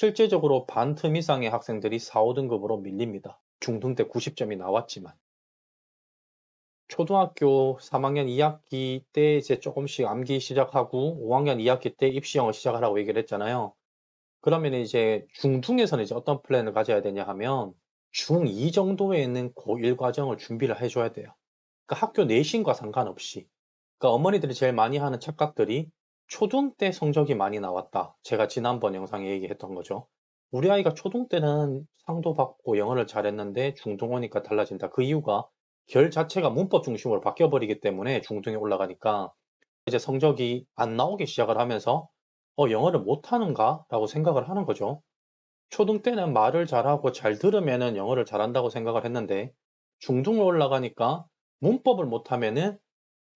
실제적으로 반틈 이상의 학생들이 4, 5등급으로 밀립니다. 중등 때 90점이 나왔지만. 초등학교 3학년 2학기 때 이제 조금씩 암기 시작하고 5학년 2학기 때 입시형을 시작하라고 얘기를 했잖아요. 그러면 이제 중등에서는 이제 어떤 플랜을 가져야 되냐 하면 중2 정도에는 고1 과정을 준비를 해줘야 돼요. 그러니까 학교 내신과 상관없이. 그러니까 어머니들이 제일 많이 하는 착각들이 초등 때 성적이 많이 나왔다. 제가 지난번 영상에 얘기했던 거죠. 우리 아이가 초등 때는 상도 받고 영어를 잘했는데 중등 오니까 달라진다. 그 이유가 결 자체가 문법 중심으로 바뀌어버리기 때문에 중등에 올라가니까 이제 성적이 안 나오기 시작을 하면서 영어를 못하는가? 라고 생각을 하는 거죠. 초등 때는 말을 잘하고 잘 들으면은 영어를 잘한다고 생각을 했는데 중등으로 올라가니까 문법을 못하면은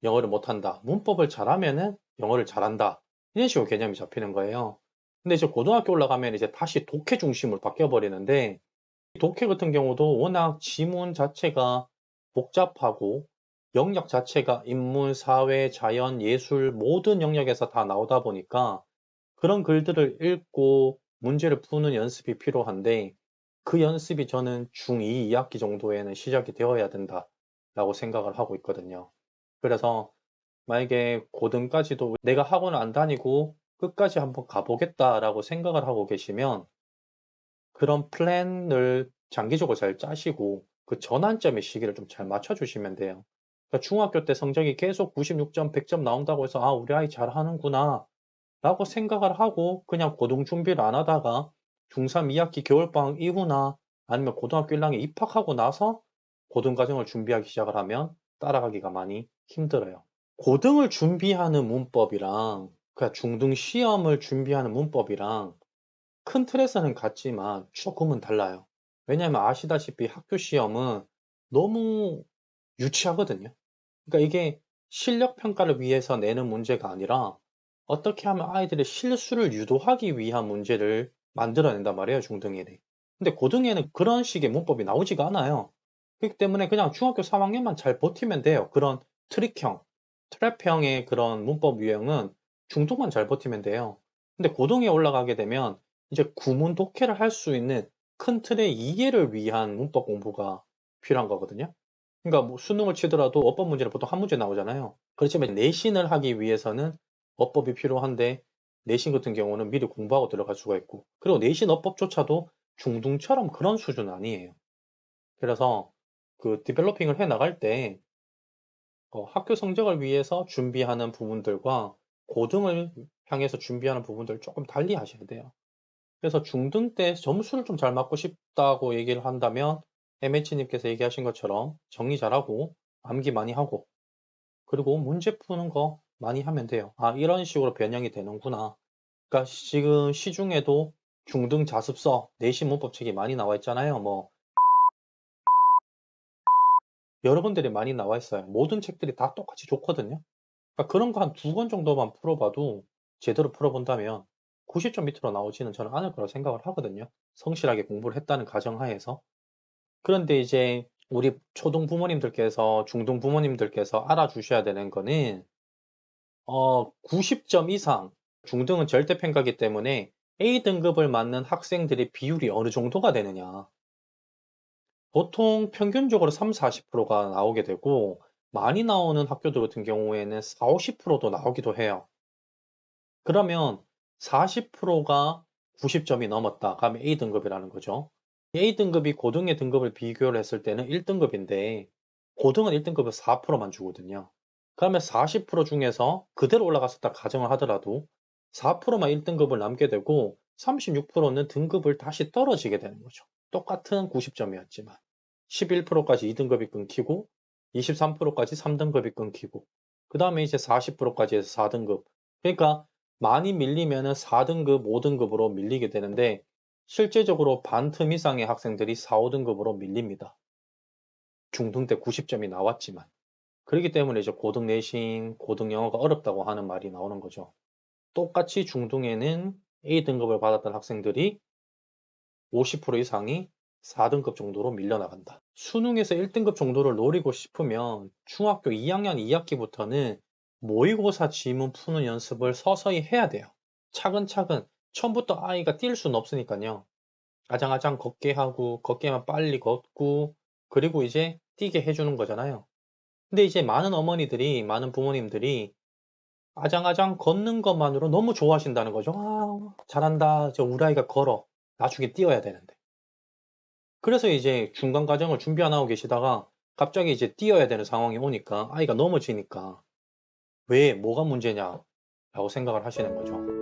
영어를 못한다. 문법을 잘하면은 영어를 잘한다. 이런 식으로 개념이 잡히는 거예요. 근데 이제 고등학교 올라가면 이제 다시 독해 중심으로 바뀌어 버리는데 독해 같은 경우도 워낙 지문 자체가 복잡하고 영역 자체가 인문, 사회, 자연, 예술 모든 영역에서 다 나오다 보니까 그런 글들을 읽고 문제를 푸는 연습이 필요한데 그 연습이 저는 중2, 2학기 정도에는 시작이 되어야 된다라고 생각을 하고 있거든요. 그래서 만약에 고등까지도 내가 학원을 안 다니고 끝까지 한번 가보겠다라고 생각을 하고 계시면 그런 플랜을 장기적으로 잘 짜시고 그 전환점의 시기를 좀 잘 맞춰주시면 돼요. 그러니까 중학교 때 성적이 계속 96점, 100점 나온다고 해서 아, 우리 아이 잘하는구나 라고 생각을 하고 그냥 고등 준비를 안 하다가 중3 2학기 겨울방학 이후나 아니면 고등학교 1학년 입학하고 나서 고등 과정을 준비하기 시작을 하면 따라가기가 많이 힘들어요. 고등을 준비하는 문법이랑 그냥 중등 시험을 준비하는 문법이랑 큰 틀에서는 같지만 조금은 달라요. 왜냐하면 아시다시피 학교 시험은 너무 유치하거든요. 그러니까 이게 실력 평가를 위해서 내는 문제가 아니라 어떻게 하면 아이들의 실수를 유도하기 위한 문제를 만들어낸단 말이에요, 중등에는. 근데 고등에는 그런 식의 문법이 나오지가 않아요. 그렇기 때문에 그냥 중학교 3학년만 잘 버티면 돼요. 그런 트릭형, 트랩형의 그런 문법 유형은 중등만 잘 버티면 돼요. 근데 고등에 올라가게 되면 이제 구문 독해를 할 수 있는 큰 틀의 이해를 위한 문법 공부가 필요한 거거든요. 그러니까 뭐 수능을 치더라도 어법 문제는 보통 한 문제 나오잖아요. 그렇지만 내신을 하기 위해서는 어법이 필요한데 내신 같은 경우는 미리 공부하고 들어갈 수가 있고 그리고 내신 어법조차도 중등처럼 그런 수준은 아니에요. 그래서 그 디벨로핑을 해 나갈 때 학교 성적을 위해서 준비하는 부분들과 고등을 향해서 준비하는 부분들을 조금 달리 하셔야 돼요. 그래서 중등 때 점수를 좀 잘 맞고 싶다고 얘기를 한다면 MH님께서 얘기하신 것처럼 정리 잘하고 암기 많이 하고 그리고 문제 푸는 거 많이 하면 돼요. 아, 이런 식으로 변형이 되는구나. 그러니까 지금 시중에도 중등 자습서, 내신 문법책이 많이 나와 있잖아요. 뭐 여러 분들이 많이 나와 있어요. 모든 책들이 다 똑같이 좋거든요. 그러니까 그런 거 한 두 권 정도만 풀어봐도 제대로 풀어본다면 90점 밑으로 나오지는 저는 않을 거라고 생각을 하거든요. 성실하게 공부를 했다는 가정하에서. 그런데 이제 우리 초등 부모님들께서, 중등 부모님들께서 알아주셔야 되는 거는 90점 이상, 중등은 절대평가기 때문에 A등급을 맞는 학생들의 비율이 어느 정도가 되느냐. 보통 평균적으로 3, 40%가 나오게 되고, 많이 나오는 학교들 같은 경우에는 4, 50%도 나오기도 해요. 그러면 40%가 90점이 넘었다. 그러면 A등급이라는 거죠. A등급이 고등의 등급을 비교를 했을 때는 1등급인데, 고등은 1등급을 4%만 주거든요. 그러면 40% 중에서 그대로 올라갔었다 가정을 하더라도 4%만 1등급을 남게 되고 36%는 등급을 다시 떨어지게 되는 거죠. 똑같은 90점이었지만 11%까지 2등급이 끊기고 23%까지 3등급이 끊기고 그 다음에 이제 40%까지 해서 4등급. 그러니까 많이 밀리면은 4등급, 5등급으로 밀리게 되는데 실제적으로 반틈 이상의 학생들이 4, 5등급으로 밀립니다. 중등 때 90점이 나왔지만. 그렇기 때문에 이제 고등 내신, 고등 영어가 어렵다고 하는 말이 나오는 거죠. 똑같이 중등에는 A등급을 받았던 학생들이 50% 이상이 4등급 정도로 밀려나간다. 수능에서 1등급 정도를 노리고 싶으면 중학교 2학년 2학기부터는 모의고사 지문 푸는 연습을 서서히 해야 돼요. 차근차근 처음부터 아이가 뛸 수는 없으니까요. 아장아장 걷게 하고 걷게만 빨리 걷고 그리고 이제 뛰게 해주는 거잖아요. 근데 이제 많은 어머니들이 많은 부모님들이 아장아장 걷는 것만으로 너무 좋아하신다는 거죠. 아, 잘한다. 저 우리 아이가 걸어. 나중에 뛰어야 되는데. 그래서 이제 중간 과정을 준비 안 하고 계시다가 갑자기 이제 뛰어야 되는 상황이 오니까 아이가 넘어지니까 왜 뭐가 문제냐라고 생각을 하시는 거죠.